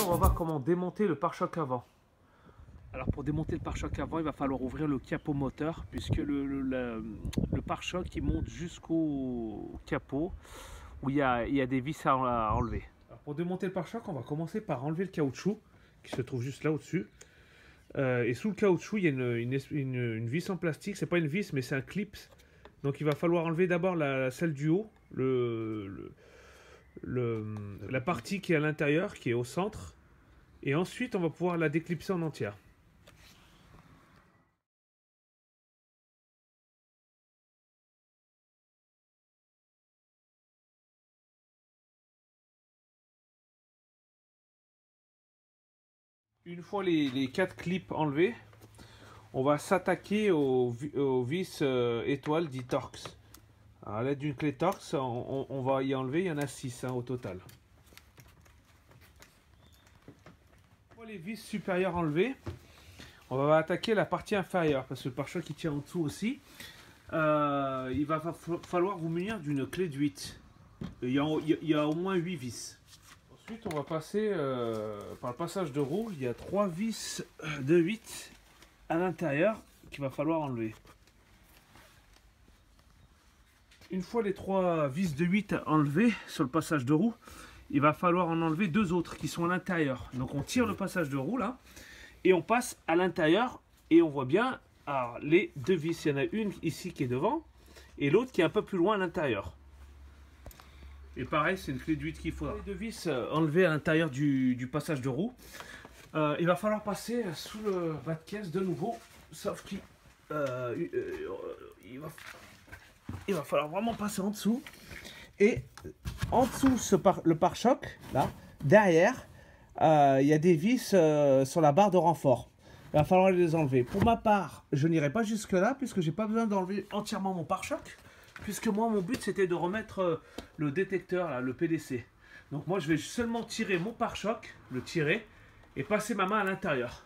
On va voir comment démonter le pare-choc avant. Alors pour démonter le pare-choc avant, il va falloir ouvrir le capot moteur puisque le pare-choc il monte jusqu'au capot où il y a des vis à enlever. Alors pour démonter le pare-choc, on va commencer par enlever le caoutchouc qui se trouve juste là au-dessus. Et sous le caoutchouc, il y a une vis en plastique. C'est pas une vis, mais c'est un clip. Donc il va falloir enlever d'abord celle du haut, la partie qui est à l'intérieur, qui est au centre. Et ensuite, on va pouvoir la déclipser en entière. Une fois les 4 clips enlevés, on va s'attaquer aux vis étoiles dit Torx. Alors, à l'aide d'une clé Torx, on va y enlever, il y en a 6 au total. Une fois les vis supérieures enlevées, on va attaquer la partie inférieure parce que le pare-choc il tient en dessous aussi. Il va falloir vous munir d'une clé de 8. Il y a au moins 8 vis. Ensuite, on va passer par le passage de roue. Il y a 3 vis de 8 à l'intérieur qu'il va falloir enlever. Une fois les 3 vis de 8 enlevées sur le passage de roue, il va falloir en enlever 2 autres qui sont à l'intérieur. Donc on tire le passage de roue là et on passe à l'intérieur et on voit bien alors, les 2 vis. Il y en a une ici qui est devant et l'autre qui est un peu plus loin à l'intérieur. Et pareil, c'est une clé de 8 qu'il faudra. Les 2 vis enlevées à l'intérieur du passage de roue. Il va falloir passer sous le bas de caisse de nouveau, sauf qu'il va falloir vraiment passer en dessous. Et en dessous, le pare-choc, là, derrière, il y a des vis sur la barre de renfort. Il va falloir les enlever. Pour ma part, je n'irai pas jusque là, puisque j'ai pas besoin d'enlever entièrement mon pare-choc. Puisque moi, mon but, c'était de remettre le détecteur, là, le PDC. Donc moi, je vais seulement tirer mon pare-choc, le tirer, et passer ma main à l'intérieur.